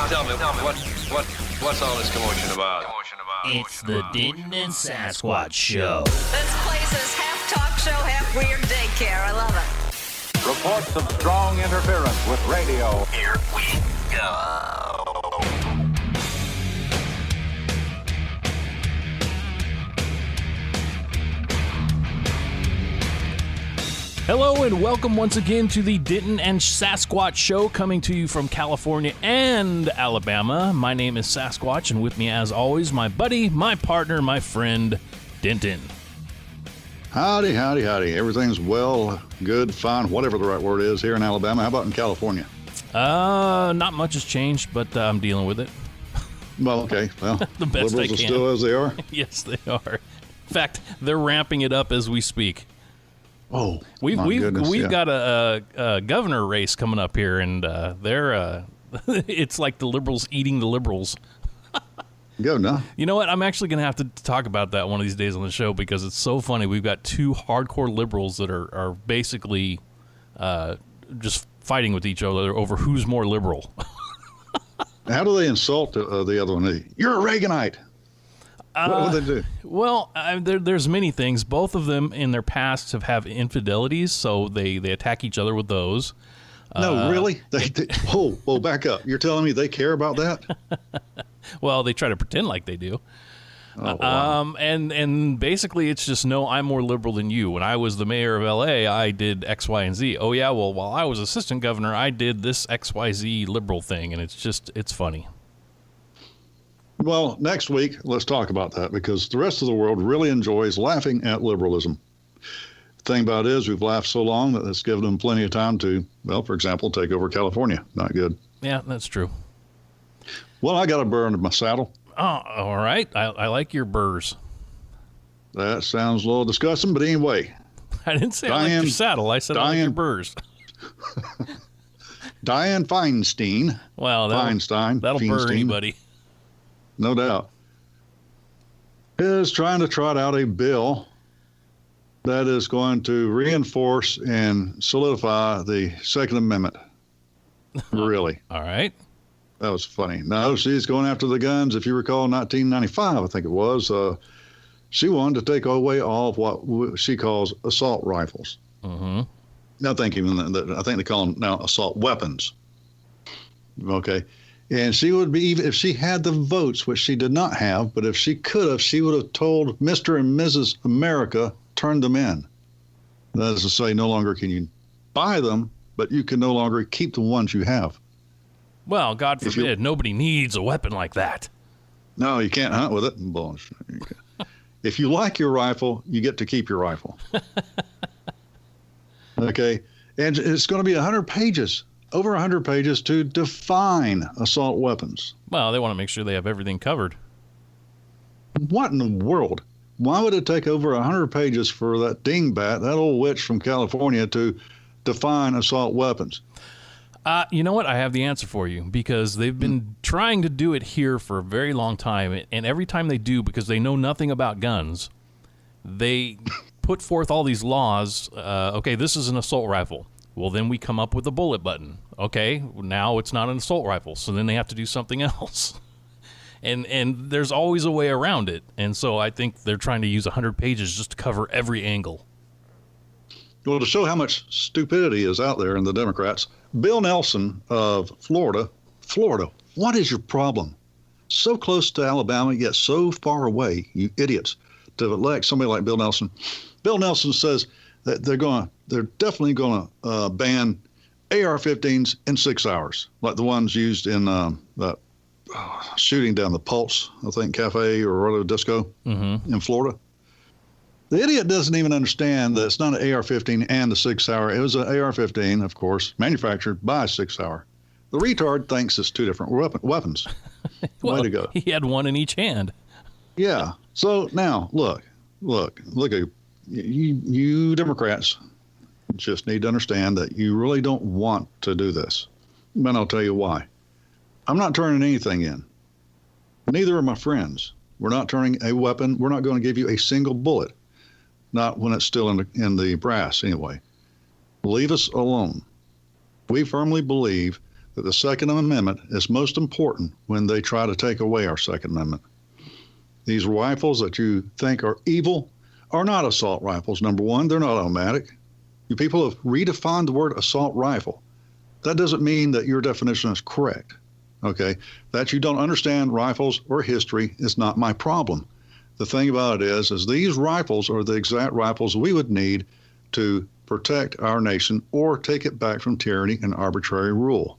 Tell me, what's all this commotion about? It's the Denton and Sasquatch Show. This place is half talk show, half weird daycare. I love it. Reports of strong interference with radio. Here we go. Hello and welcome once again to the Denton and Sasquatch Show, coming to you from California and Alabama. My name is Sasquatch, and with me as always, my buddy, my partner, my friend, Denton. Howdy, howdy, howdy. Everything's well, good, fine, whatever the right word is here in Alabama. How about in California? Not much has changed, but I'm dealing with it. Well, okay. Well, the best liberals I can. are still as they are? Yes, they are. In fact, they're ramping it up as we speak. Oh, we've yeah. got a governor race coming up here, and they're it's like the liberals eating the liberals. Go now. You know what? I'm actually going to have to talk about that one of these days on the show because it's so funny. We've got two hardcore liberals that are basically just fighting with each other over who's more liberal. How do they insult the other one? You're a Reaganite. What do they do? Well, there's many things. Both of them in their past have infidelities, so they attack each other with those. No, really? Whoa, back up. You're telling me they care about that? Well, they try to pretend like they do. Oh, wow. And basically it's just, no, I'm more liberal than you. When I was the mayor of L.A., I did X, Y, and Z. Oh, yeah, well, while I was assistant governor, I did this X, Y, Z liberal thing, and it's funny. Well, next week, let's talk about that because the rest of the world really enjoys laughing at liberalism. The thing about it is we've laughed so long that it's given them plenty of time to, well, for example, take over California. Not good. Yeah, that's true. Well, I got a burr under my saddle. Oh, all right. I like your burrs. That sounds a little disgusting, but anyway. I didn't say I like your saddle. I said I like your burrs. Dianne Feinstein. Well, Feinstein. That'll burr anybody. No doubt, is trying to trot out a bill that is going to reinforce and solidify the Second Amendment. Really? All right. That was funny. No, she's going after the guns. If you recall, 1995, I think it was, she wanted to take away all of what she calls assault rifles. Mm-hmm. I think they call them now assault weapons. Okay. And she would be, even if she had the votes, which she did not have, but if she could have, she would have told Mr. and Mrs. America, turn them in. That is to say, no longer can you buy them, but you can no longer keep the ones you have. Well, God forbid, nobody needs a weapon like that. No, you can't hunt with it. Bullshit. If you like your rifle, you get to keep your rifle. Okay. And it's going to be 100 pages. Over 100 pages to define assault weapons. Well, they want to make sure they have everything covered. What in the world? Why would it take over 100 pages for that dingbat, that old witch from California, to define assault weapons? You know what? I have the answer for you, because they've been trying to do it here for a very long time, and every time they do, because they know nothing about guns, they put forth all these laws. Okay, this is an assault rifle. Well, then we come up with a bullet button. Okay, now it's not an assault rifle, so then they have to do something else. And there's always a way around it. And so I think they're trying to use 100 pages just to cover every angle. Well, to show how much stupidity is out there in the Democrats, Bill Nelson of Florida, what is your problem? So close to Alabama, yet so far away, you idiots, to elect somebody like Bill Nelson. Bill Nelson says that they're definitely going to ban AR-15s in 6 hours, like the ones used in that shooting down the Pulse, I think, cafe or Roller Disco in Florida. The idiot doesn't even understand that it's not an AR-15 and a 6 hour. It was an AR-15, of course, manufactured by 6 hour. The retard thinks it's two different weapons. Well, way to go. He had one in each hand. Yeah. So now, look at you Democrats just need to understand that you really don't want to do this. And I'll tell you why. I'm not turning anything in. Neither are my friends. We're not turning a weapon. We're not going to give you a single bullet. Not when it's still in the brass, anyway. Leave us alone. We firmly believe that the Second Amendment is most important when they try to take away our Second Amendment. These rifles that you think are evil are not assault rifles. Number one, they're not automatic. You people have redefined the word assault rifle. That doesn't mean that your definition is correct. Okay? That you don't understand rifles or history is not my problem. The thing about it is these rifles are the exact rifles we would need to protect our nation or take it back from tyranny and arbitrary rule.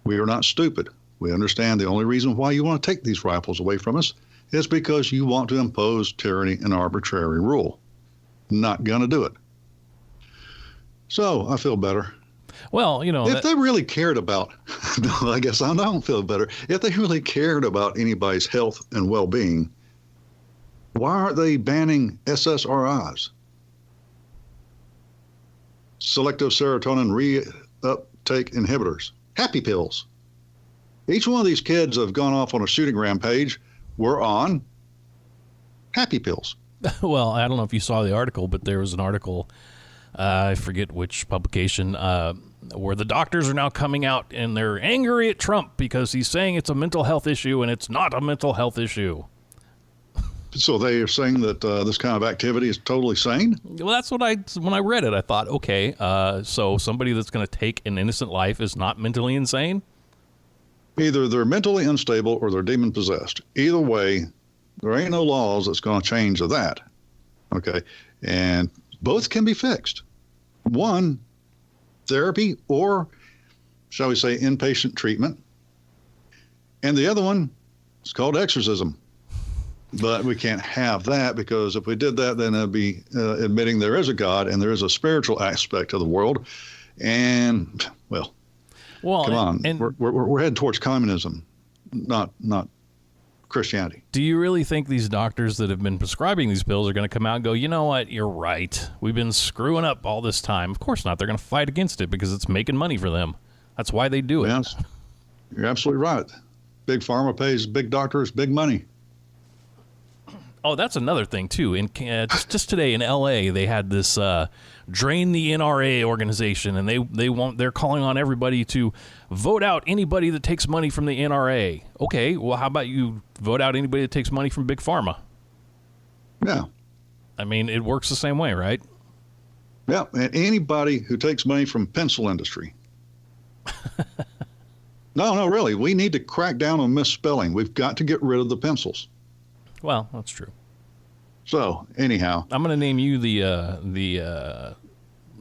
We are not stupid. We understand the only reason why you want to take these rifles away from us is because you want to impose tyranny and arbitrary rule. Not going to do it. So I feel better. Well, if they really cared about, no, I guess I don't feel better. If they really cared about anybody's health and well-being, why aren't they banning SSRIs? Selective serotonin reuptake inhibitors, happy pills. Each one of these kids have gone off on a shooting rampage. We're on happy pills. Well, I don't know if you saw the article, but there was an article, I forget which publication, where the doctors are now coming out and they're angry at Trump because he's saying it's a mental health issue and it's not a mental health issue. So they are saying that this kind of activity is totally sane? Well, that's what when I read it, I thought, okay, so somebody that's going to take an innocent life is not mentally insane? Either they're mentally unstable or they're demon possessed. Either way, there ain't no laws that's going to change that. Okay. And both can be fixed. One, therapy, or shall we say inpatient treatment. And the other one is called exorcism. But we can't have that, because if we did that, then it'd be admitting there is a God and there is a spiritual aspect of the world. And, well, come on. And we're heading towards communism, not Christianity. Do you really think these doctors that have been prescribing these pills are going to come out and go, you know what, you're right. We've been screwing up all this time. Of course not. They're going to fight against it because it's making money for them. That's why they do it. Yes, you're absolutely right. Big pharma pays big doctors big money. Oh, that's another thing, too. In just today in L.A., they had this Drain the NRA organization, and they're calling on everybody to vote out anybody that takes money from the NRA. Okay, well, how about you vote out anybody that takes money from Big Pharma? Yeah. I mean, it works the same way, right? Yeah, and anybody who takes money from pencil industry. No, really. We need to crack down on misspelling. We've got to get rid of the pencils. Well, that's true. So, anyhow. I'm going to name you the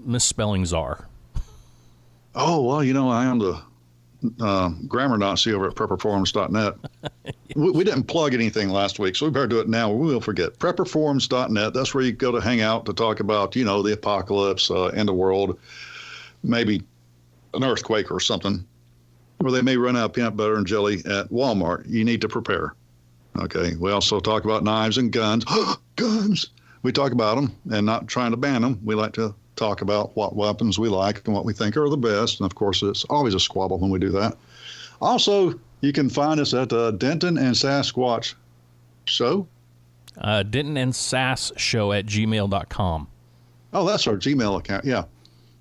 misspelling czar. Oh, well, I am the grammar Nazi over at prepperforums.net. We didn't plug anything last week, so we better do it now or we'll forget. Prepperforums.net, that's where you go to hang out to talk about, the apocalypse, end of world, maybe an earthquake or something, or they may run out of peanut butter and jelly at Walmart. You need to prepare. Okay. We also talk about knives and guns. Guns! We talk about them and not trying to ban them. We like to talk about what weapons we like and what we think are the best. And, of course, it's always a squabble when we do that. Also, you can find us at Denton and Sasquatch Show. Denton and Sass Show at gmail.com. Oh, that's our Gmail account. Yeah.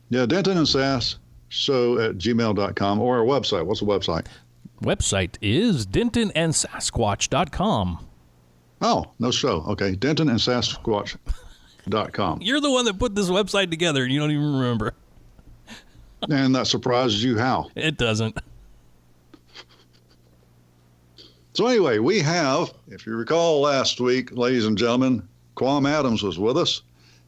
Yeah, Denton and Sass Show at gmail.com, or our website. What's the website? Website is dentonandsasquatch.com. Oh, no show. Okay. dentonandsasquatch.com. You're the one that put this website together and you don't even remember. And that surprises you how? It doesn't. So anyway, we have, if you recall last week, ladies and gentlemen, Kwuam Adams was with us.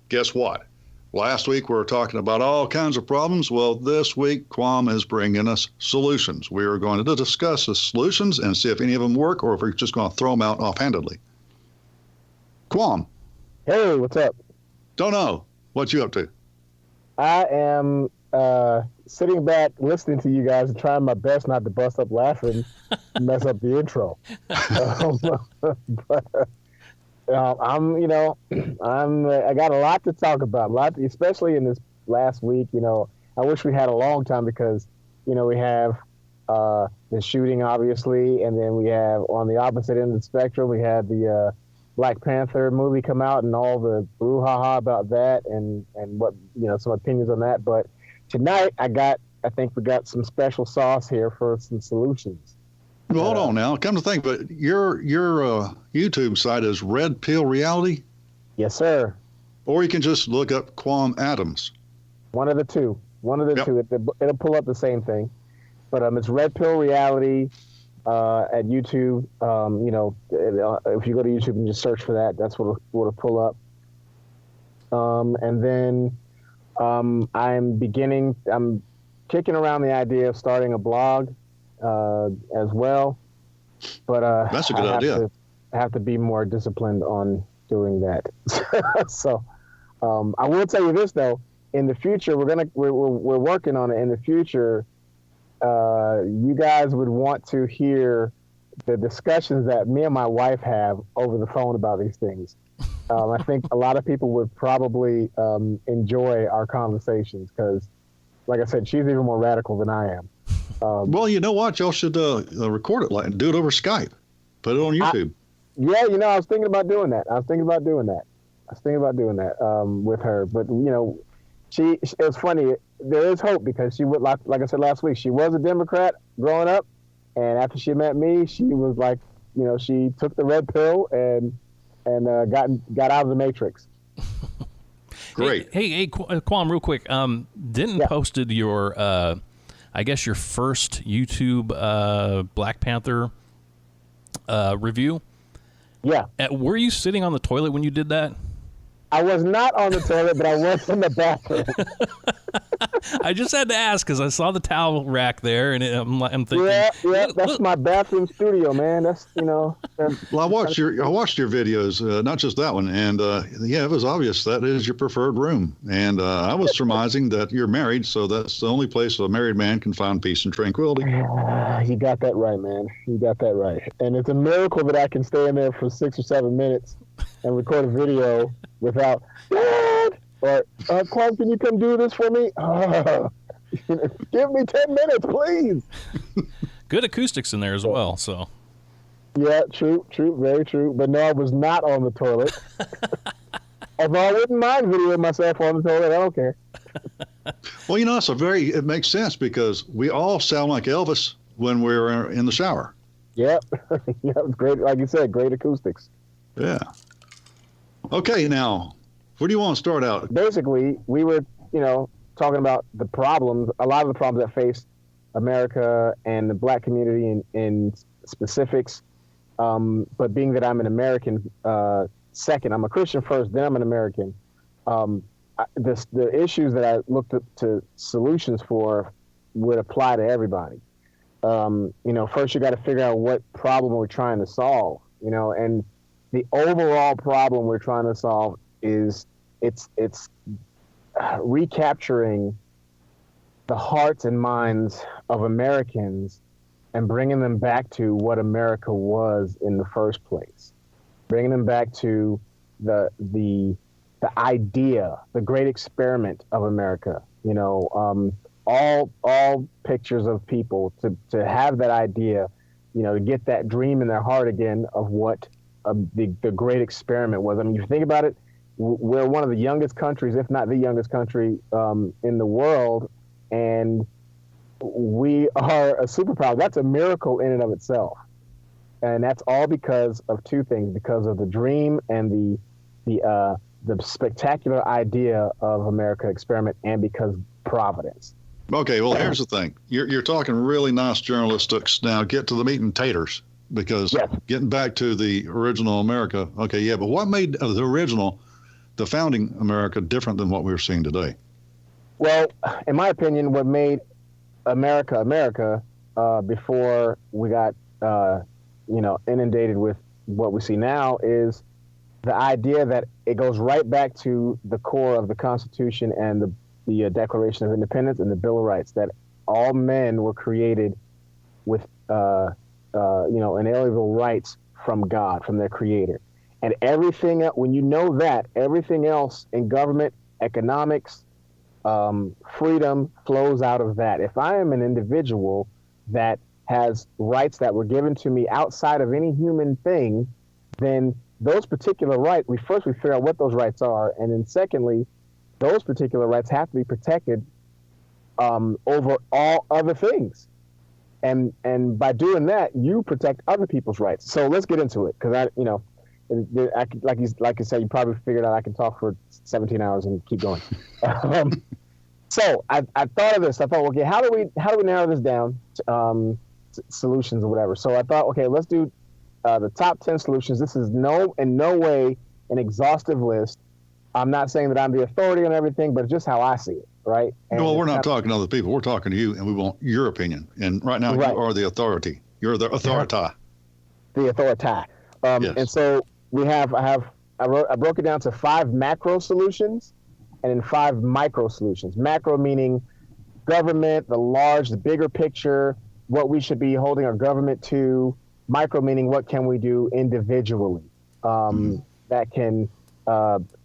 Guess what? Last week we were talking about all kinds of problems. Well, this week Kwuam is bringing us solutions. We are going to discuss the solutions and see if any of them work or if we're just going to throw them out offhandedly. Kwuam. Hey, what's up? Don't know. What you up to? I am sitting back listening to you guys and trying my best not to bust up laughing and mess up the intro. I got a lot to talk about, especially in this last week. I wish we had a long time because, we have the shooting, obviously, and then we have on the opposite end of the spectrum, we had the Black Panther movie come out and all the brouhaha about that and what, some opinions on that. But tonight I got I think we got some special sauce here for some solutions. Well, hold on now. Come to think, but your YouTube site is Red Pill Reality, Yes, sir. or you can just look up Kwuam Adams. One of the two. Yep. Two. It'll pull up the same thing. But it's Red Pill Reality at YouTube. If you go to YouTube and just search for that, that's what it'll pull up. And then I'm kicking around the idea of starting a blog as well. But That's a good idea. I have to be more disciplined on doing that. So I will tell you this though. In the future, we're working on it. In the future, you guys would want to hear the discussions that me and my wife have over the phone about these things. I think a lot of people would probably enjoy our conversations because, like I said, she's even more radical than I am. Well, you know what? Y'all should record it and do it over Skype. Put it on YouTube. I was thinking about doing that. With her. But, it was funny. There is hope because she would, like I said last week, she was a Democrat growing up. And after she met me, she was like, she took the red pill and got out of the matrix. Great. Hey, Kwuam, real quick. Denton posted your, I guess your first YouTube Black Panther review. Yeah. Were you sitting on the toilet when you did that? I was not on the toilet, but I was in the bathroom. I just had to ask because I saw the towel rack there, and I'm thinking, yeah, that's my bathroom studio, man. That's Well, I watched your videos, not just that one, and it was obvious that is your preferred room. And I was surmising that you're married, so that's the only place a married man can find peace and tranquility. You got that right, man. You got that right. And it's a miracle that I can stay in there for 6 or 7 minutes and record a video without Dad or Kwuam, can you come do this for me? Give me 10 minutes, please. Good acoustics in there as well. So. Yeah, true, very true. But no, I was not on the toilet. Although I wouldn't mind videoing myself on the toilet, I don't care. Well, it makes sense because we all sound like Elvis when we're in the shower. Yep. Yeah, it was great. Like you said, great acoustics. Yeah. Okay, now, where do you want to start out? Basically, we were, talking about the problems, a lot of the problems that face America and the black community in specifics. But being that I'm an American second, I'm a Christian first, then I'm an American. The issues that I looked to solutions for would apply to everybody. First you got to figure out what problem we're trying to solve, and the overall problem we're trying to solve is it's recapturing the hearts and minds of Americans and bringing them back to what America was in the first place, bringing them back to the idea, the great experiment of America. All pictures of people to have that idea, to get that dream in their heart again of what the great experiment was. I mean, if you think about it, we're one of the youngest countries, if not the youngest country in the world, and we are a superpower. That's a miracle in and of itself. And that's all because of two things, because of the dream and the spectacular idea of America experiment, and because Providence. Okay, well, here's the thing. You're talking really nice journalistics. Now get to the meat and taters, because getting back to the original America, okay, yeah, but what made the founding America different than what we're seeing today? Well, in my opinion, what made America before we got inundated with what we see now is the idea that it goes right back to the core of the Constitution and the Declaration of Independence and the Bill of Rights, that all men were created with inalienable rights from God, from their Creator. And everything, when you know that, everything else in government, economics, freedom flows out of that. If I am an individual that has rights that were given to me outside of any human thing, then those particular rights, we figure out what those rights are, and then secondly, those particular rights have to be protected over all other things. And by doing that, you protect other people's rights. So let's get into it, because like you said, you probably figured out I can talk for 17 hours and keep going. So I thought of this. I thought, okay, how do we narrow this down to solutions or whatever? So I thought, okay, let's do the top 10 solutions. This is in no way an exhaustive list. I'm not saying that I'm the authority on everything, but just how I see it, right? And well, we're not talking to other people. We're talking to you, and we want your opinion. And right now, right. You are the authority. You're the authority. The authority. Yes. And so I broke it down to 5 macro solutions and then 5 micro solutions. Macro meaning government, the bigger picture, what we should be holding our government to. Micro meaning what can we do individually that can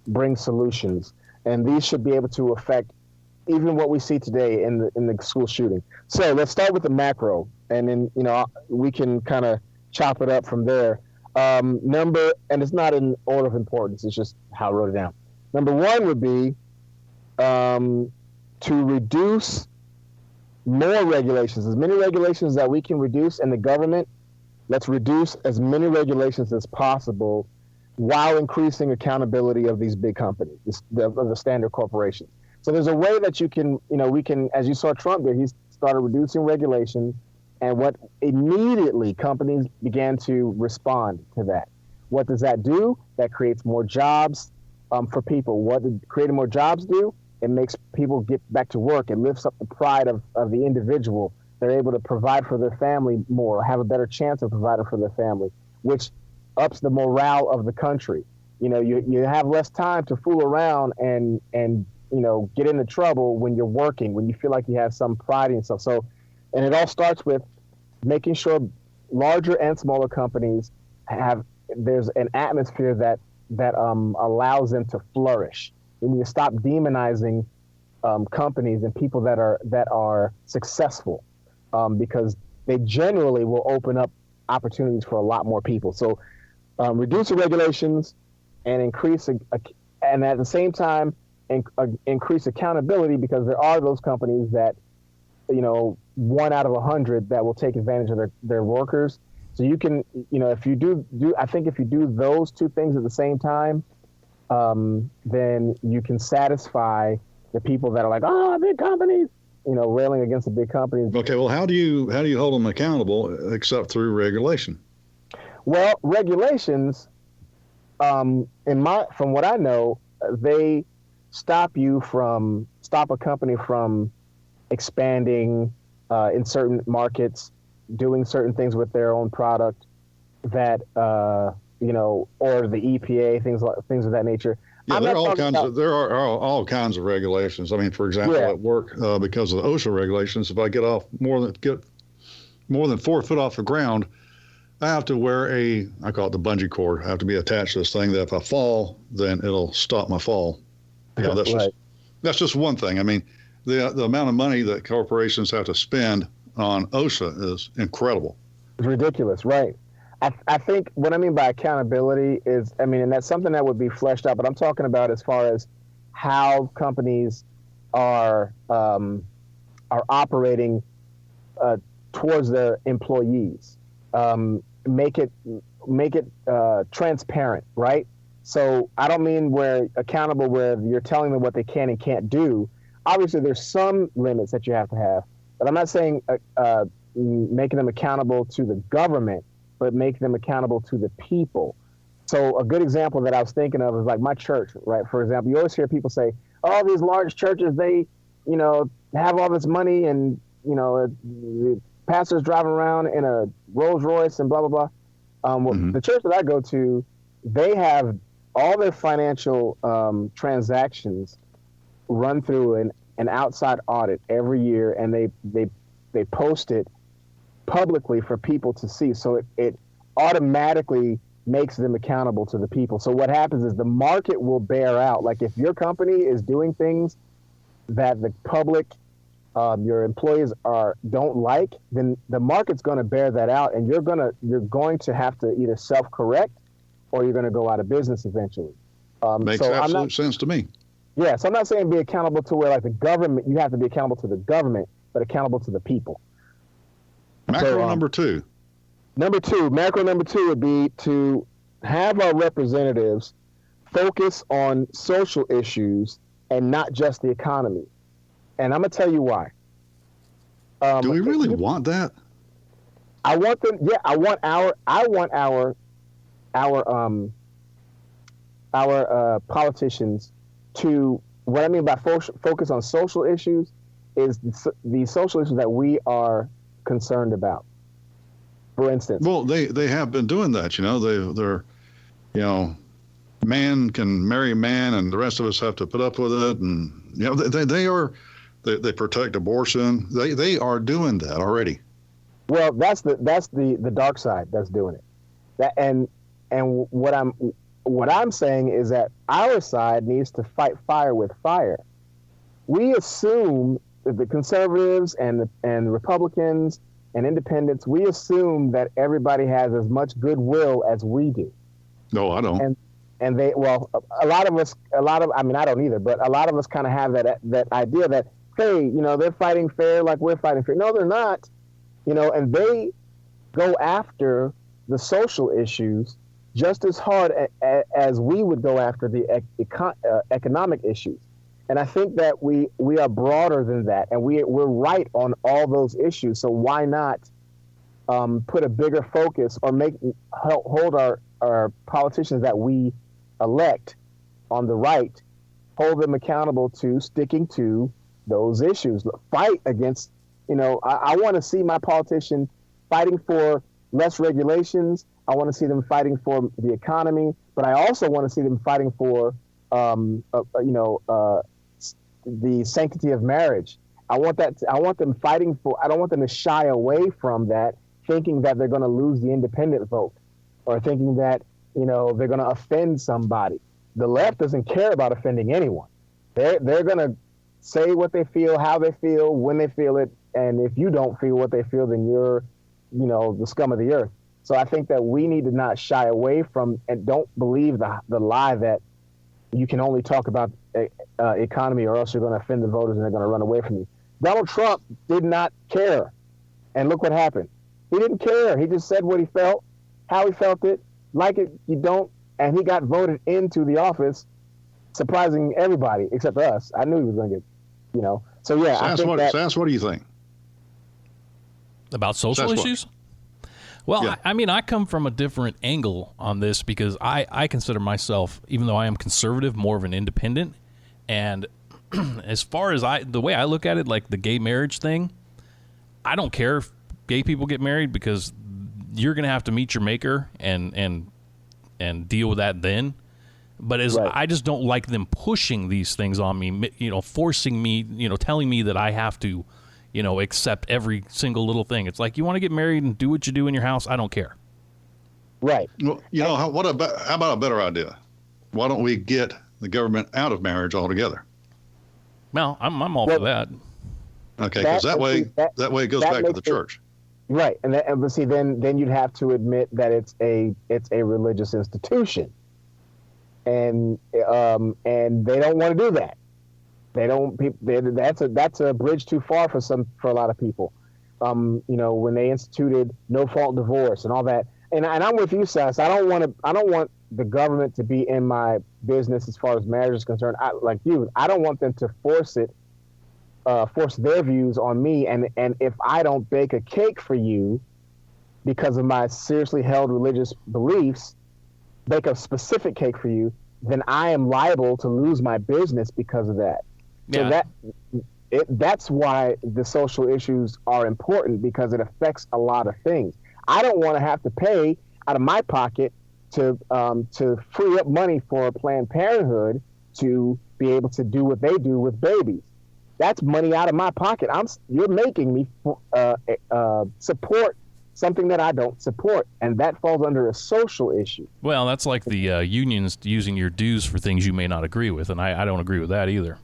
bring solutions. And these should be able to affect even what we see today in the school shooting. So let's start with the macro, and then we can kind of chop it up from there. And it's not in order of importance, it's just how I wrote it down. Number 1 would be to reduce more regulations, as many regulations that we can reduce in the government. Let's reduce as many regulations as possible while increasing accountability of these big companies, the standard corporations. So there's a way that we can, as you saw Trump did, he started reducing regulations, and what immediately companies began to respond to that. What does that do? That creates more jobs for people. What did creating more jobs do? It makes people get back to work. It lifts up the pride of the individual. They're able to provide for their family more, have a better chance of providing for their family, which ups the morale of the country. You have less time to fool around and get into trouble when you're working, when you feel like you have some pride in yourself. So, and it all starts with making sure larger and smaller companies there's an atmosphere that allows them to flourish. We need to stop demonizing companies and people that are successful, because they generally will open up opportunities for a lot more people. So reduce the regulations and increase, and at the same time, increase accountability, because there are those companies that, 1 out of 100 that will take advantage of their workers. So you can, if you do, I think if you do those 2 things at the same time, then you can satisfy the people that are like, big companies, railing against the big companies. Okay, well, how do you hold them accountable except through regulation? Well, regulations, from what I know, they stop a company from expanding in certain markets, doing certain things with their own product that or the EPA, things of that nature. Yeah, there are all kinds of regulations. I mean, for example, at work, because of the OSHA regulations, if I get more than 4 foot off the ground, I have to wear I call it the bungee cord. I have to be attached to this thing that if I fall, then it'll stop my fall. That's just one thing. I mean, the amount of money that corporations have to spend on OSHA is incredible. It's ridiculous, right? I think what I mean by accountability is, and that's something that would be fleshed out, but I'm talking about as far as how companies are operating towards their employees. Make it transparent, right? So I don't mean where you're telling them what they can and can't do. Obviously, there's some limits that you have to have, but I'm not saying making them accountable to the government, but make them accountable to the people. So a good example that I was thinking of is like my church, right? For example, you always hear people say, "Oh, these large churches, they, have all this money, and the pastor's driving around in a Rolls Royce and blah blah blah." The church that I go to, they have all their financial transactions run through an outside audit every year, and they post it publicly for people to see. So it automatically makes them accountable to the people. So what happens is the market will bear out. Like if your company is doing things that the public, your employees don't like, then the market's going to bear that out, and you're going to have to either self-correct or you're going to go out of business eventually. Makes absolute sense to me. Yeah, so I'm not saying be accountable to where like the government, you have to be accountable to the government, but accountable to the people. Macro number two. Macro number two would be to have our representatives focus on social issues and not just the economy. And I'm gonna tell you why. Do we really want that? I want them. Yeah, I want our politicians to. What I mean by focus on social issues is the social issues that we are concerned about. For instance, well, they have been doing that. They're man can marry man, and the rest of us have to put up with it. And they protect abortion. They are doing that already. Well, that's the dark side that's doing it. And what I'm saying is that our side needs to fight fire with fire. We assume that the conservatives and Republicans and independents, we assume that everybody has as much goodwill as we do. No, I don't. And they, well, I mean, I don't either, but a lot of us kind of have that idea that, hey, they're fighting fair like we're fighting fair. No, they're not. And they go after the social issues just as hard as we would go after the economic issues. And I think that we are broader than that, and we're right on all those issues. So why not put a bigger focus or hold our politicians that we elect on the right, hold them accountable to sticking to those issues. Fight against, I want to see my politician fighting for less regulations. I want to see them fighting for the economy, but I also want to see them fighting for, the sanctity of marriage. I want them fighting for. I don't want them to shy away from that, thinking that they're going to lose the independent vote, or thinking that they're going to offend somebody. The left doesn't care about offending anyone. They're going to say what they feel, how they feel, when they feel it, and if you don't feel what they feel, then you're, the scum of the earth. So I think that we need to not shy away from and don't believe the lie that you can only talk about economy or else you're going to offend the voters and they're going to run away from you. Donald Trump did not care, and look what happened. He didn't care. He just said what he felt, how he felt it, like it, you don't, and he got voted into the office, surprising everybody except us. I knew he was going to get, So yeah, I think Sass, what do you think about social issues? Well, yeah. I mean, I come from a different angle on this because I consider myself, even though I am conservative, more of an independent. And as far as the way I look at it, like the gay marriage thing, I don't care if gay people get married because you're going to have to meet your maker and deal with that then. But right. I just don't like them pushing these things on me, forcing me, telling me that I have to, accept every single little thing. It's like, you want to get married and do what you do in your house? I don't care. Right. Well, how about a better idea? Why don't we get the government out of marriage altogether? Well, I'm all for that. Okay, because that way it goes back to the church. Right, but see, then you'd have to admit that it's a religious institution, and they don't want to do that. They don't. That's a bridge too far for a lot of people. When they instituted no fault divorce and all that, and I'm with you, Sass. I don't want the government to be in my business as far as marriage is concerned. Like you, I don't want them to force their views on me. And if I don't bake a cake for you because of my seriously held religious beliefs, bake a specific cake for you, then I am liable to lose my business because of that. Yeah. So that's why the social issues are important, because it affects a lot of things. I don't want to have to pay out of my pocket to free up money for Planned Parenthood to be able to do what they do with babies. That's money out of my pocket. You're making me support something that I don't support, and that falls under a social issue. Well, that's like the unions using your dues for things you may not agree with, and I don't agree with that either.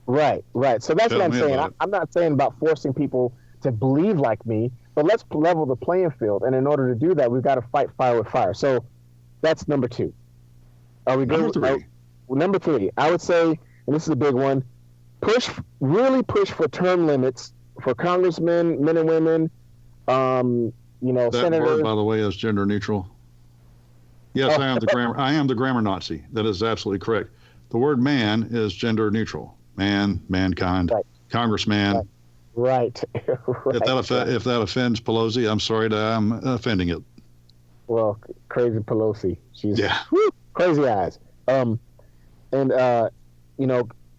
Right. So that's what I'm saying. I'm not saying about forcing people to believe like me, but let's level the playing field. And in order to do that, we've got to fight fire with fire. So that's number two. Are we good? Number three. Number three. I would say and this is a big one, really push for term limits for congressmen, men and women, That senators. word, by the way, is gender neutral. Yes, I am the grammar. I am the grammar Nazi. That is absolutely correct. The word man is gender neutral. Man, mankind, Right. congressman. Right. Right. If that offends Pelosi, I'm sorry that I'm offending it. Well, crazy Pelosi. She's Yeah. crazy eyes.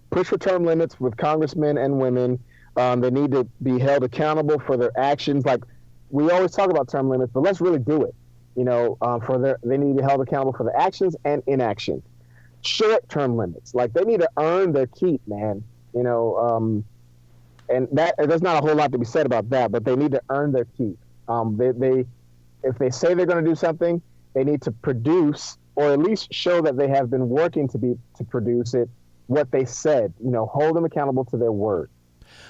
Push for term limits with congressmen and women. They need to be held accountable for their actions. Like we always talk about term limits, but let's really do it. They need to be held accountable for their actions and inaction. Short term limits, like they need to earn their keep, man. And that there's not a whole lot to be said about that, but they need to earn their keep. If they say they're going to do something, they need to produce, or at least show that they have been working to produce it. What they said, hold them accountable to their word.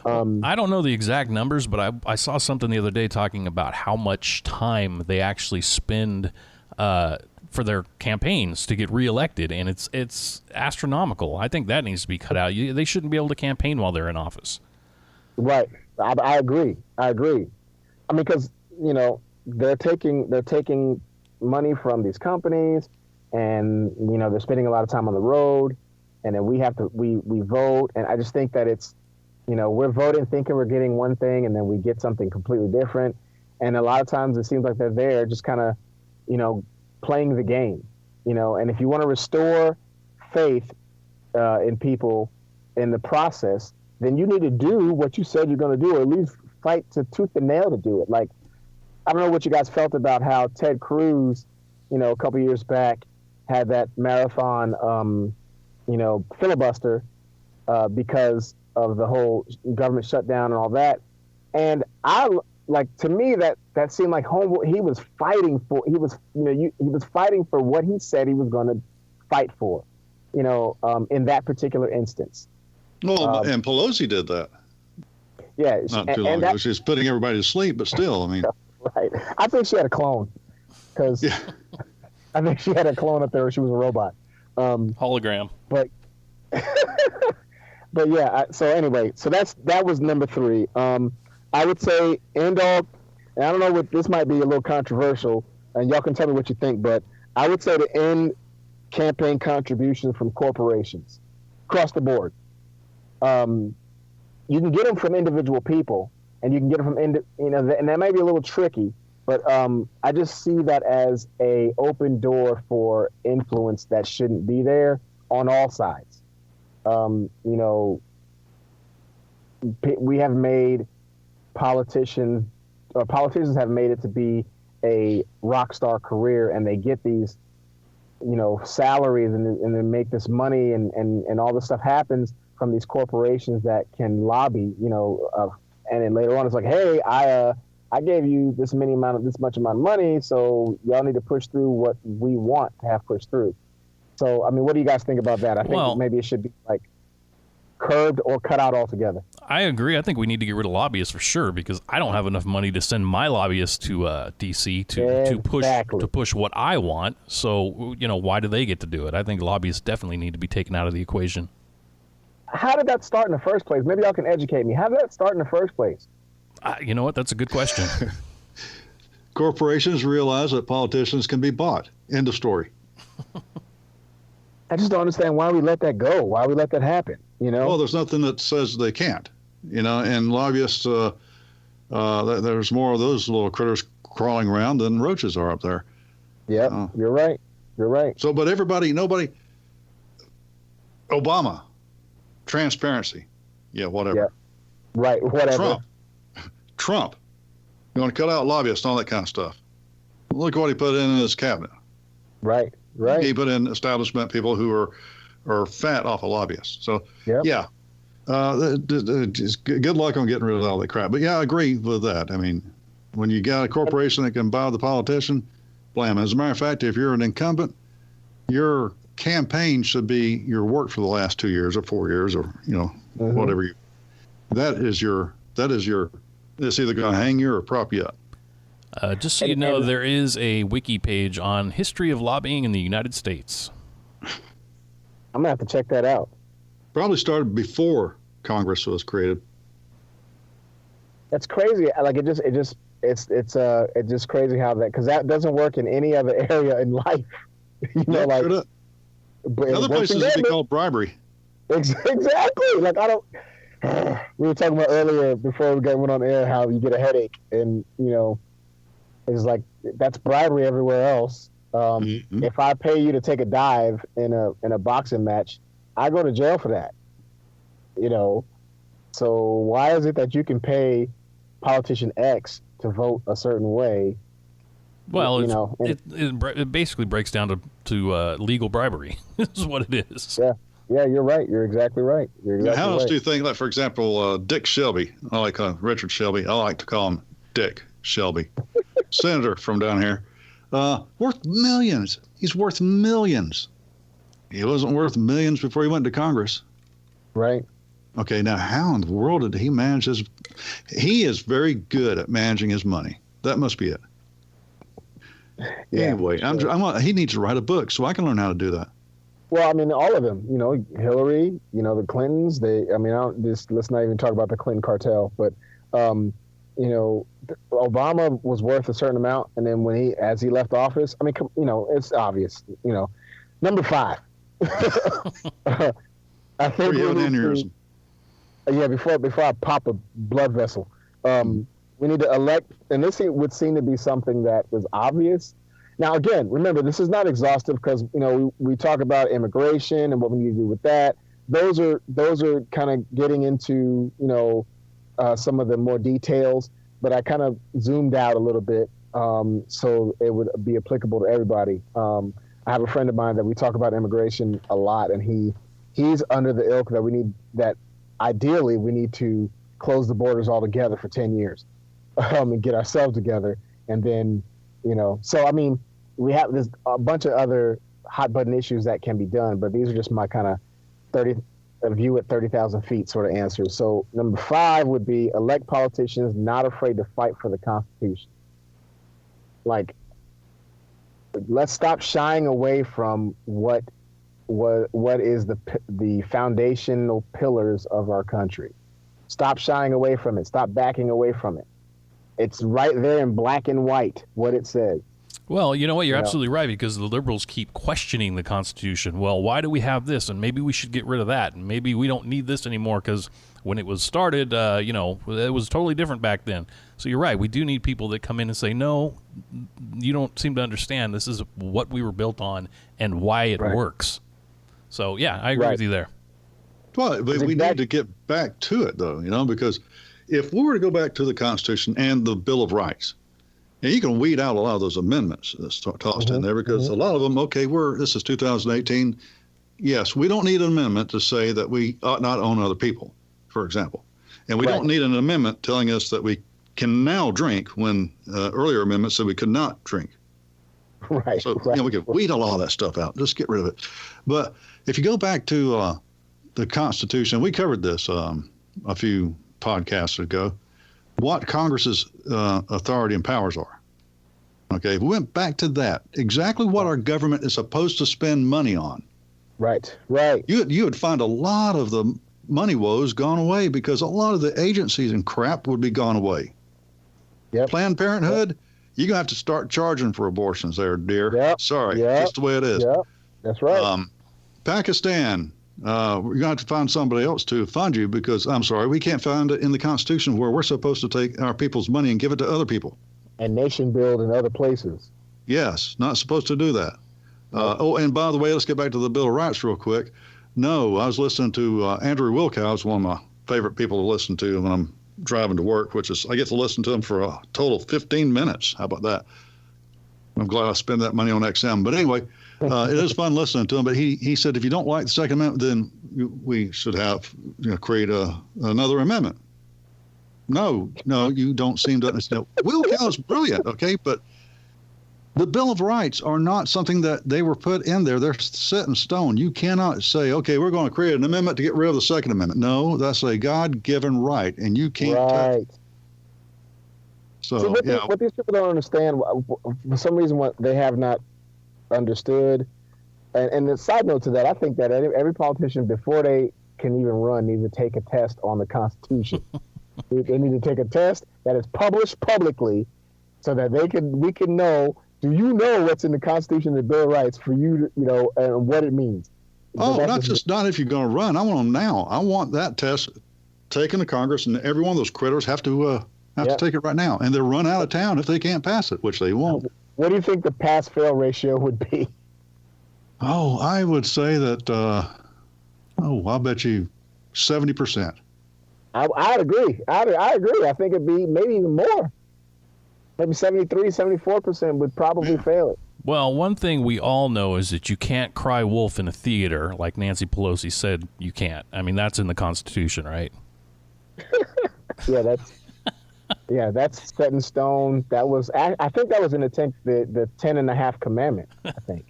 I don't know the exact numbers, but I saw something the other day talking about how much time they actually spend for their campaigns to get reelected, and it's astronomical. I think that needs to be cut out. They shouldn't be able to campaign while they're in office. Right. I agree. I mean, because they're taking money from these companies, and they're spending a lot of time on the road, and then we vote, and I just think that it's. We're voting thinking we're getting one thing, and then we get something completely different. And a lot of times it seems like they're there just kind of, playing the game, And if you want to restore faith in people in the process, then you need to do what you said you're going to do, or at least fight to tooth and nail to do it. Like, I don't know what you guys felt about how Ted Cruz, a couple years back, had that marathon, filibuster because of the whole government shutdown and all that. And to me, that seemed like he was fighting for, he was fighting for what he said he was going to fight for, in that particular instance. Well, and Pelosi did that. Yeah. Not too long ago. She's putting everybody to sleep, but still, I mean. Right. I think she had a clone, because I think she had a clone up there, or she was a robot. Hologram. But But yeah, so anyway, that was number 3. I would say end all, and I don't know what, this might be a little controversial, and y'all can tell me what you think, but I would say to end campaign contributions from corporations across the board. You can get them from individual people, and you can get them from, and that might be a little tricky, but I just see that as a open door for influence that shouldn't be there on all sides. We have made politicians have made it to be a rock star career, and they get these, salaries and they make this money, and all this stuff happens from these corporations that can lobby, and then later on it's like, hey, I gave you this much amount of money, so y'all need to push through what we want to have pushed through. So, I mean, what do you guys think about that? I think maybe it should be like curbed or cut out altogether. I agree. I think we need to get rid of lobbyists for sure, because I don't have enough money to send my lobbyists to D.C. to push what I want. So, why do they get to do it? I think lobbyists definitely need to be taken out of the equation. How did that start in the first place? Maybe y'all can educate me. How did that start in the first place? You know what? That's a good question. Corporations realize that politicians can be bought. End of story. I just don't understand why we let that go. Why we let that happen, Well, there's nothing that says they can't, and lobbyists, there's more of those little critters crawling around than roaches are up there. Yeah, you're right. So, but nobody, Obama, transparency. Yeah, whatever. Yeah. Right, whatever. Trump, you want to cut out lobbyists and all that kind of stuff. Look what he put in his cabinet. Right. He put in establishment people who are fat off of lobbyists. So, yeah. Just good luck on getting rid of all that crap. But, yeah, I agree with that. I mean, when you got a corporation that can buy the politician, blam. As a matter of fact, if you're an incumbent, your campaign should be your work for the last 2 years or 4 years or, whatever. That is your, it's either going to hang you or prop you up. Just so you know, there is a wiki page on history of lobbying in the United States. I'm going to have to check that out. Probably started before Congress was created. That's crazy. Like it's just crazy how that, because that doesn't work in any other area in life. You know, like sure but other places would be called bribery. Exactly. Like I don't. We were talking about earlier before we went on air how you get a headache, and you know, it's like that's bribery everywhere else. If I pay you to take a dive in a boxing match, I go to jail for that. You know, so why is it that you can pay politician X to vote a certain way? Well, you know, it basically breaks down to legal bribery. Is what it is. Yeah, you're right. You're exactly right. How else do you think, like, for example, Dick Shelby, I like Richard Shelby, I like to call him Dick Shelby, senator from down here, worth millions. He's worth millions. He wasn't worth millions before he went to Congress. Right. Okay, now how in the world did he manage his... He is very good at managing his money. That must be it. Yeah, anyway, sure. He needs to write a book so I can learn how to do that. Well, I mean, all of them. You know, Hillary. You know, the Clintons. Let's not even talk about the Clinton cartel. But, you know, Obama was worth a certain amount, and then as he left office, I mean, you know, it's obvious. You know, number 5. I think before I pop a blood vessel, we need to elect, and this would seem to be something that was obvious. Now, again, remember, this is not exhaustive because, you know, we talk about immigration and what we need to do with that. Those are kind of getting into, you know, some of the more details, but I kind of zoomed out a little bit so it would be applicable to everybody. I have a friend of mine that we talk about immigration a lot, and he's under the ilk that ideally we need to close the borders altogether for 10 years and get ourselves together, and then, you know, so I mean, there's a bunch of other hot button issues that can be done, but these are just my kind of view at 30,000 feet sort of answers. So number 5 would be elect politicians not afraid to fight for the Constitution. Like, let's stop shying away from what is the foundational pillars of our country. Stop shying away from it. Stop backing away from it. It's right there in black and white what it says. Well, you know what? You're absolutely right, because the liberals keep questioning the Constitution. Well, why do we have this? And maybe we should get rid of that. And maybe we don't need this anymore because when it was started, you know, it was totally different back then. So you're right. We do need people that come in and say, no, you don't seem to understand. This is what we were built on and why it works. So, yeah, I agree with you there. Well, but we need to get back to it, though, you know, because if we were to go back to the Constitution and the Bill of Rights, and you can weed out a lot of those amendments that's tossed in there, because a lot of them, okay, this is 2018. Yes, we don't need an amendment to say that we ought not own other people, for example. And we don't need an amendment telling us that we can now drink when earlier amendments said we could not drink. Right. So, you know, we could weed a lot of that stuff out. Just get rid of it. But if you go back to the Constitution, we covered this a few podcasts ago, what Congress's authority and powers are. Okay, we went back to that. Exactly what our government is supposed to spend money on. Right. You would find a lot of the money woes gone away because a lot of the agencies and crap would be gone away. Yep. Planned Parenthood, you're going to have to start charging for abortions there, dear. Yep. Sorry, that's the way it is. Yep. That's right. Pakistan, we're going to have to find somebody else to fund you because, I'm sorry, we can't find it in the Constitution where we're supposed to take our people's money and give it to other people. And nation build in other places. Yes, not supposed to do that. And by the way, let's get back to the Bill of Rights real quick. No, I was listening to Andrew Wilkows, one of my favorite people to listen to when I'm driving to work, which is I get to listen to him for a total of 15 minutes. How about that? I'm glad I spend that money on XM. But anyway, it is fun listening to him. But he said if you don't like the Second Amendment, then we should have create another amendment. No, you don't seem to understand. Wilkows brilliant, okay, but the Bill of Rights are not something that they were put in there. They're set in stone. You cannot say, okay, we're going to create an amendment to get rid of the Second Amendment. No, that's a God-given right, and you can't touch it. So, what these people don't understand, for some reason, what they have not understood, and the side note to that, I think that every politician, before they can even run need to take a test on the Constitution. They need to take a test that is published publicly, so that we can know. Do you know what's in the Constitution and the Bill of Rights for you to, and what it means? Oh, not if you're going to run. I want them now. I want that test taken to Congress, and every one of those critters have to take it right now, and they'll run out of town if they can't pass it, which they won't. What do you think the pass-fail ratio would be? Oh, I would say that. I'll bet you 70%. I'd agree. I agree. I think it'd be maybe even more. Maybe 73, 74% would probably fail it. Well, one thing we all know is that you can't cry wolf in a theater, like Nancy Pelosi said you can't. I mean, that's in the Constitution, right? That's set in stone. That was, I think that was in the 10 and a half commandment, I think.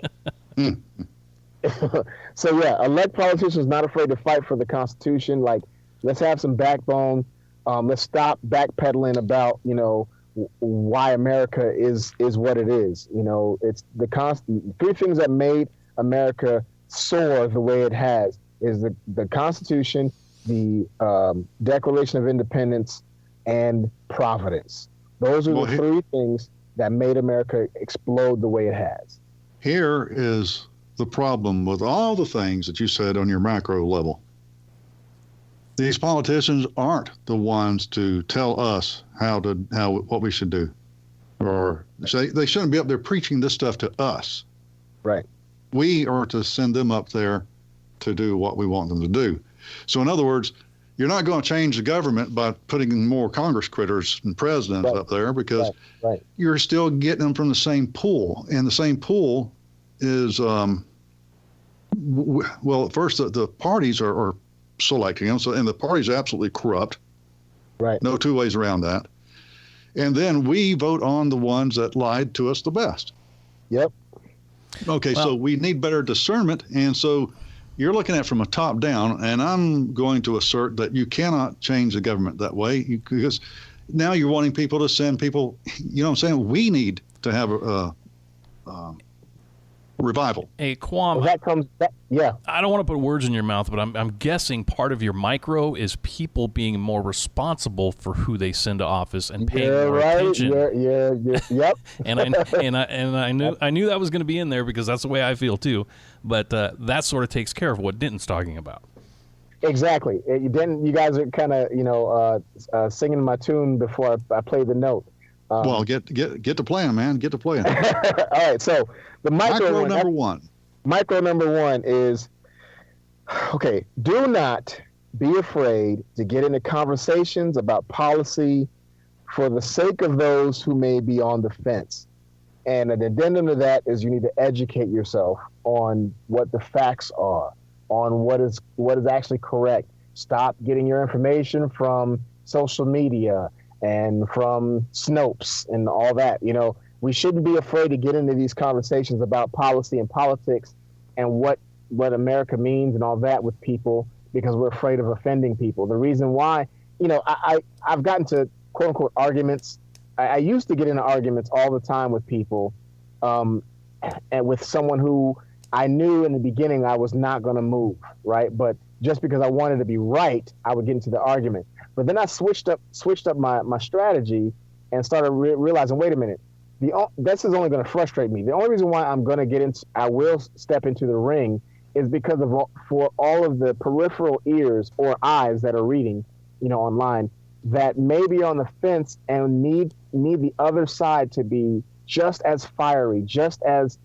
So elect politicians not afraid to fight for the Constitution. Like, let's have some backbone. Let's stop backpedaling about, why America is what it is. It's the three things that made America soar the way it has is the Constitution, the Declaration of Independence, and Providence. Those are the three things that made America explode the way it has. Here is the problem with all the things that you said on your macro level. These politicians aren't the ones to tell us what we should do, or they shouldn't be up there preaching this stuff to us. Right. We are to send them up there to do what we want them to do. So in other words, you're not going to change the government by putting more Congress critters and presidents up there, because you're still getting them from the same pool, and the same pool is at first the parties are selecting them. So, and the party's absolutely corrupt. Right. No two ways around that. And then we vote on the ones that lied to us the best. Yep. Okay, so we need better discernment. And so you're looking at from a top down, and I'm going to assert that you cannot change the government that way, because now you're wanting people to send people, you know what I'm saying? We need to have a revival. Hey, Kwuam, I don't want to put words in your mouth, but I'm guessing part of your micro is people being more responsible for who they send to office and paying more attention. Yep. and I knew that was going to be in there, because that's the way I feel too. But that sort of takes care of what Denton's talking about. Exactly. Denton, you guys are kind of singing my tune before I play the note. Well, get to playing, man. Get to playing. All right. So the micro number one. Micro number one is, okay, do not be afraid to get into conversations about policy for the sake of those who may be on the fence. And an addendum to that is you need to educate yourself on what the facts are, on what is actually correct. Stop getting your information from social media and from Snopes and all that. We shouldn't be afraid to get into these conversations about policy and politics and what America means and all that with people, because we're afraid of offending people. The reason why, I've gotten to quote unquote arguments. I used to get into arguments all the time with people, and with someone who I knew in the beginning I was not going to move, right? But just because I wanted to be right, I would get into the argument. But then I switched up my strategy and started realizing, wait a minute, this is only going to frustrate me. The only reason why I will step into the ring is because for all of the peripheral ears or eyes that are reading, online, that may be on the fence and need the other side to be just as fiery, just as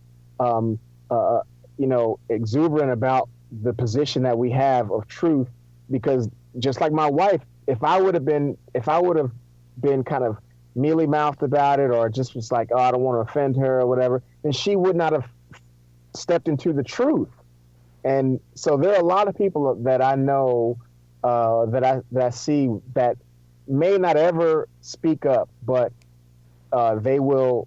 exuberant about the position that we have of truth. Because just like my wife, if I would have been kind of mealy-mouthed about it, or just was like, oh, I don't want to offend her or whatever, then she would not have stepped into the truth. And so there are a lot of people that I know that I see that may not ever speak up, but they will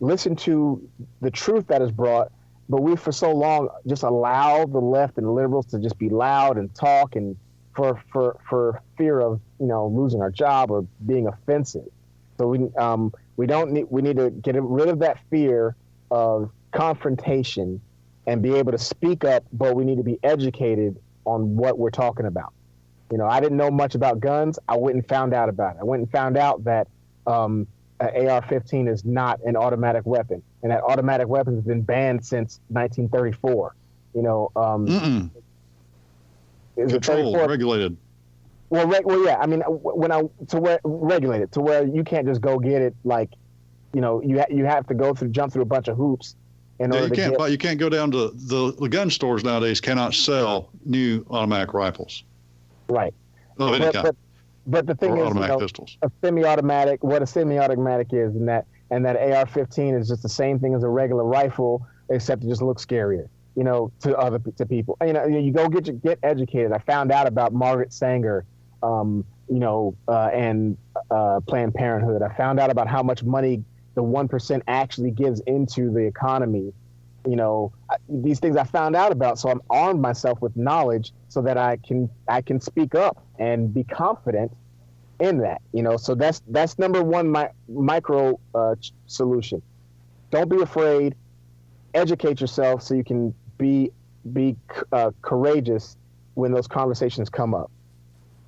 listen to the truth that is brought. But we, for so long, just allow the left and liberals to just be loud and talk, and for fear of losing our job or being offensive. So we need to get rid of that fear of confrontation and be able to speak up. But we need to be educated on what we're talking about. I didn't know much about guns. I went and found out about it. I went and found out that an AR-15 is not an automatic weapon, and that automatic weapons have been banned since 1934. Is it Controlled, 34? regulated. Well, yeah. I mean, regulated to where you can't just go get it. Like, you have to jump through a bunch of hoops in order you can't go down to the gun stores nowadays. Cannot sell new automatic rifles. Right. Of any kind. But the thing or is, automatic pistols. What a semi-automatic is, and that AR-15 is just the same thing as a regular rifle, except it just looks scarier. To people. You go get educated. I found out about Margaret Sanger, and Planned Parenthood. I found out about how much money the 1% actually gives into the economy. These things I found out about, so I'm armed myself with knowledge so that I can speak up and be confident in that. So that's number one, micro solution. Don't be afraid. Educate yourself so you can be courageous when those conversations come up.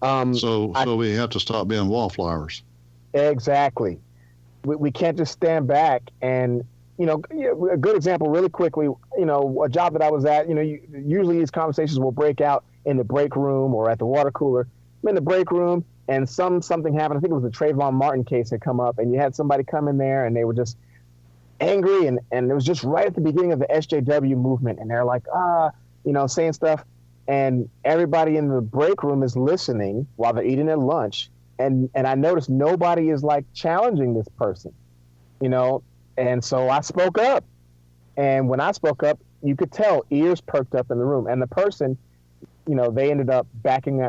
So we have to stop being wallflowers. Exactly. We can't just stand back and, a good example really quickly, a job that I was at, usually these conversations will break out in the break room or at the water cooler. I'm in the break room and something happened. I think it was the Trayvon Martin case had come up, and you had somebody come in there and they were just angry, and it was just right at the beginning of the SJW movement, and they're like, saying stuff, and everybody in the break room is listening while they're eating their lunch, and I noticed nobody is like challenging this person, and so I spoke up, and when I spoke up, you could tell ears perked up in the room, and the person, they ended up backing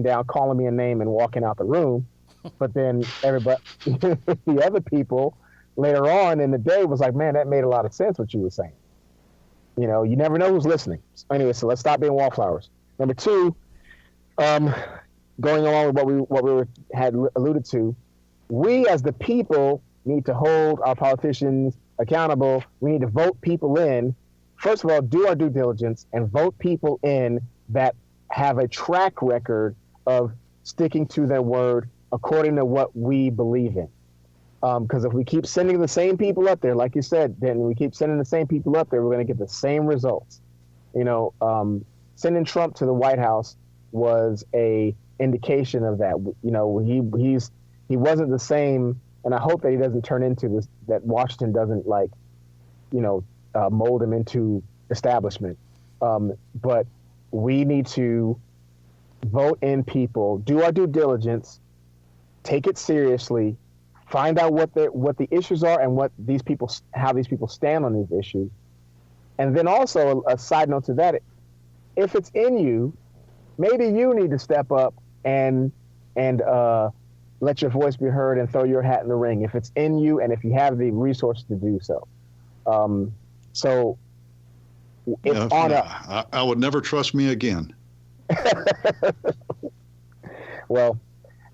down, calling me a name, and walking out the room, but then everybody, the other people later on in the day was like, man, that made a lot of sense what you were saying. You never know who's listening. So anyway, so let's stop being wallflowers. Number two, going along with what we had alluded to, we as the people need to hold our politicians accountable. We need to vote people in. First of all, do our due diligence and vote people in that have a track record of sticking to their word according to what we believe in. Because if we keep sending the same people up there, like you said, then we keep sending the same people up there, we're going to get the same results. Sending Trump to the White House was a indication of that. He wasn't the same, and I hope that he doesn't turn into this, that Washington doesn't mold him into establishment. But we need to vote in people, do our due diligence, take it seriously, find out what the issues are and how these people stand on these issues. And then also a side note to that, if it's in you, maybe you need to step up and let your voice be heard and throw your hat in the ring if it's in you and if you have the resources to do so. So it's on us. I would never trust me again. Well,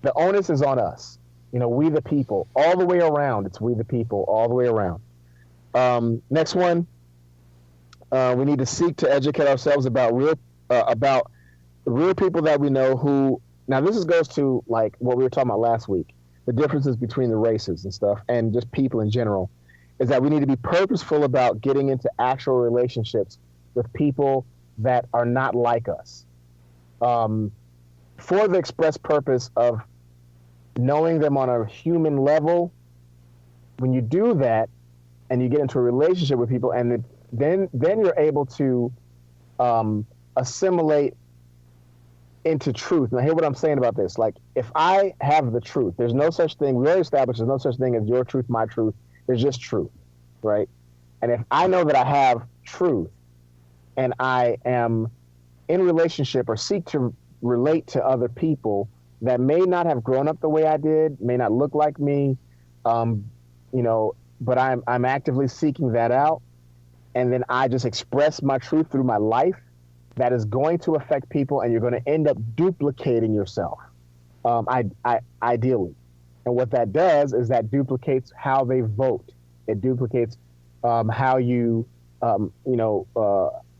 the onus is on us. We the people, all the way around. It's we the people, all the way around. Next one, we need to seek to educate ourselves about real people that we know who. Now, this goes to like what we were talking about last week, the differences between the races and stuff, and just people in general, is that we need to be purposeful about getting into actual relationships with people that are not like us, for the express purpose of knowing them on a human level. When you do that and you get into a relationship with people, and then you're able to assimilate into truth. Now, hear what I'm saying about this. Like, if I have the truth, there's no such thing, we already established there's no such thing as your truth, my truth. There's just truth, right? And if I know that I have truth and I am in relationship or seek to relate to other people that may not have grown up the way I did, may not look like me, but I'm actively seeking that out, and then I just express my truth through my life, that is going to affect people, and you're going to end up duplicating yourself, ideally. And what that does is that duplicates how they vote. It duplicates how you,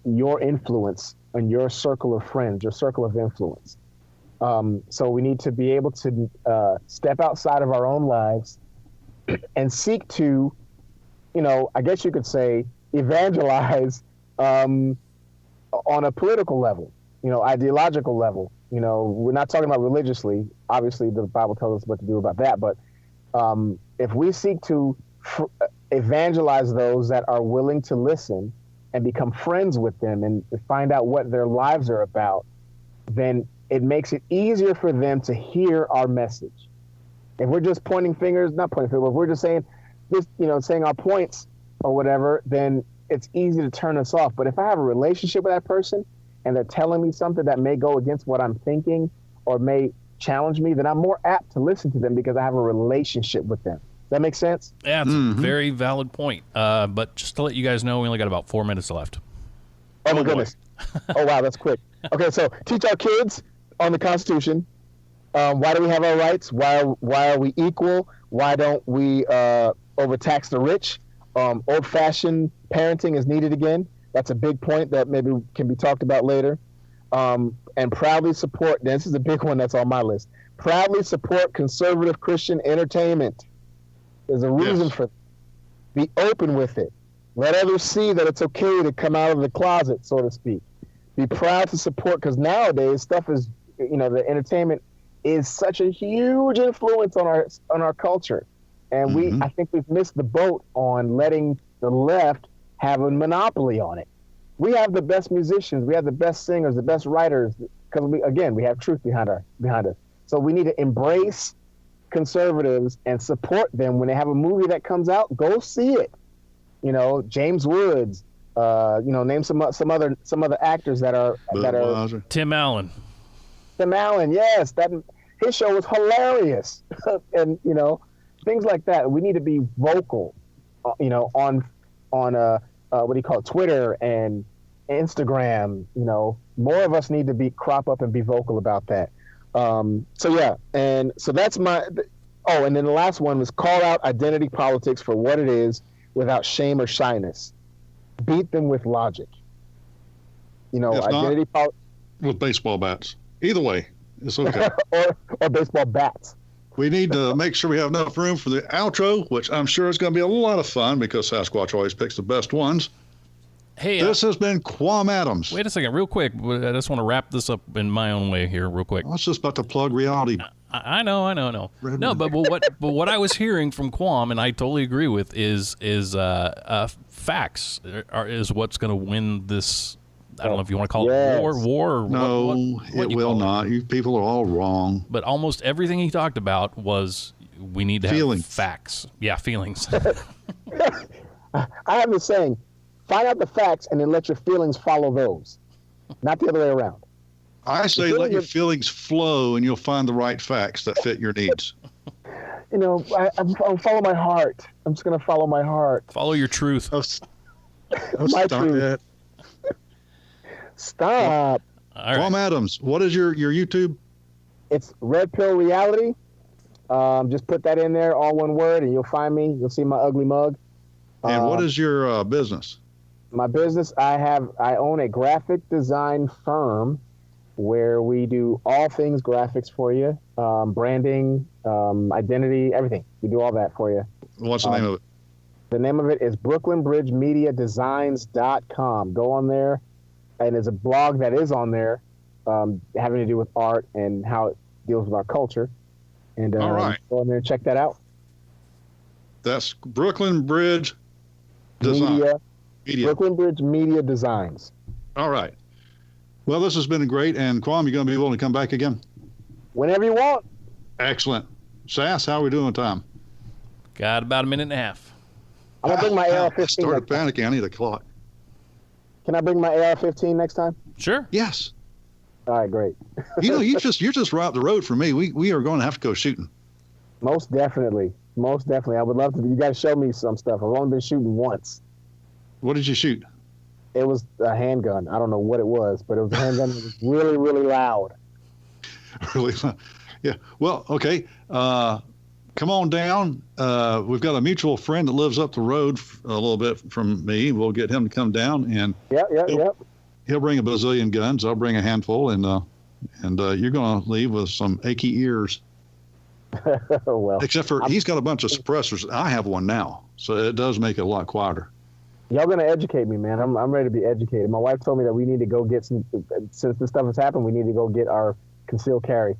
your influence and your circle of friends, your circle of influence. So we need to be able to step outside of our own lives and seek to, I guess you could say, evangelize on a political level, ideological level. We're not talking about religiously. Obviously, the Bible tells us what to do about that. But if we seek to evangelize those that are willing to listen and become friends with them and find out what their lives are about, then it makes it easier for them to hear our message. If we're just pointing fingers, not pointing fingers, if we're just saying this, saying our points or whatever, then it's easy to turn us off. But if I have a relationship with that person and they're telling me something that may go against what I'm thinking or may challenge me, then I'm more apt to listen to them because I have a relationship with them. Does that make sense? Yeah, it's a very valid point. But just to let you guys know, we only got about 4 minutes left. Oh, my goodness. Oh, wow, that's quick. Okay, so teach our kids on the Constitution. Why do we have our rights? Why are we equal? Why don't we overtax the rich? Old-fashioned parenting is needed again. That's a big point that maybe can be talked about later. And proudly support, this is a big one that's on my list, proudly support conservative Christian entertainment. There's a reason for it. Be open with it. Let others see that it's okay to come out of the closet, so to speak. Be proud to support, because nowadays stuff is, the entertainment is such a huge influence on our culture. And I think we've missed the boat on letting the left have a monopoly on it. We have the best musicians, we have the best singers, the best writers, because we have truth behind us. So we need to embrace conservatives and support them when they have a movie that comes out. Go see it. James Woods. Name some other actors that are Tim Allen. Tim Allen, yes, his show was hilarious, and things like that. We need to be vocal, on what do you call it, Twitter and Instagram. More of us need to crop up and be vocal about that. And so that's my. Oh, and then the last one was call out identity politics for what it is without shame or shyness. Beat them with logic. Identity politics with baseball bats. Either way, it's okay. or baseball bats. We need to make sure we have enough room for the outro, which I'm sure is going to be a lot of fun because Sasquatch always picks the best ones. Hey, this has been Kwuam Adams. Wait a second, real quick. I just want to wrap this up in my own way here, real quick. I was just about to plug reality. I know. No, but what I was hearing from Kwuam, and I totally agree with, is facts is what's going to win this. I don't know if you want to call it war. Or no, it will not. You people are all wrong. But almost everything he talked about was we need to have facts. Yeah, feelings. I have this saying, find out the facts and then let your feelings follow those, not the other way around. I say let your feelings flow and you'll find the right facts that fit your needs. I'll follow my heart. I'm just going to follow my heart. Follow your truth. My truth. Stop. All right. Kwuam Adams, what is your YouTube? It's Red Pill Reality. Just put that in there, all one word, and you'll find me. You'll see my ugly mug. And what is your business? My business, I own a graphic design firm where we do all things graphics for you, branding, identity, everything. We do all that for you. What's the name of it? The name of it is BrooklynBridgeMediaDesigns.com. Go on there, and there's a blog that is on there having to do with art and how it deals with our culture. And all right. Go on there and check that out. That's Brooklyn Bridge Design. Media. Brooklyn Bridge Media Designs. All right. Well, this has been great. And Kwuam, you going to be willing to come back again? Whenever you want. Excellent. Sass, how are we doing on time? Got about a minute and a half. I'm going to bring my AR-15. I started panicking. I need a clock. Can I bring my AR-15 next time? Sure. Yes. All right, great. You're just right up the road from me. We are going to have to go shooting. Most definitely. I would love to. You got to show me some stuff. I've only been shooting once. What did you shoot? It was a handgun. I don't know what it was, but it was a handgun that was really, really loud. Really? Yeah. Well, okay. come on down. We've got a mutual friend that lives up the road a little bit from me. We'll get him to come down, and he'll bring a bazillion guns. I'll bring a handful, and you're going to leave with some achy ears. Well, except for he's got a bunch of suppressors. I have one now, so it does make it a lot quieter. Y'all going to educate me, man. I'm ready to be educated. My wife told me that we need to go get some, since this stuff has happened, we need to go get our concealed carry.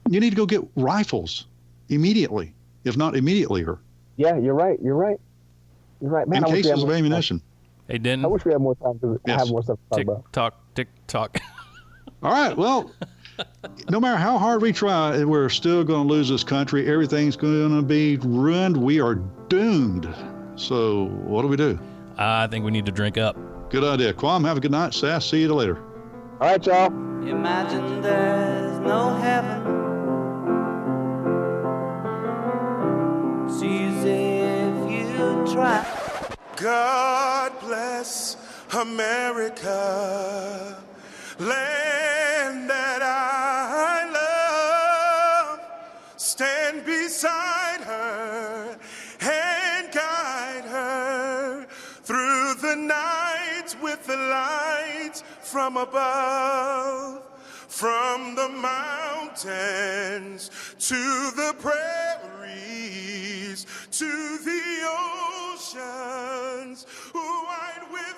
You need to go get rifles immediately, if not immediately. Yeah, you're right. Man, in cases of ammunition. Hey, Denton. I wish we had more time to have more stuff to talk about. Tick tock. All right. Well, no matter how hard we try, we're still going to lose this country. Everything's going to be ruined. We are doomed. So what do we do? I think we need to drink up. Good idea. Kwuam, have a good night. Sass, see you later. All right, y'all. Imagine there's no heaven. It's easy if you try. God bless America, land that I love. Stand beside her and guide her through the night with the lights from above. From the mountains to the prairies to the oceans, wide with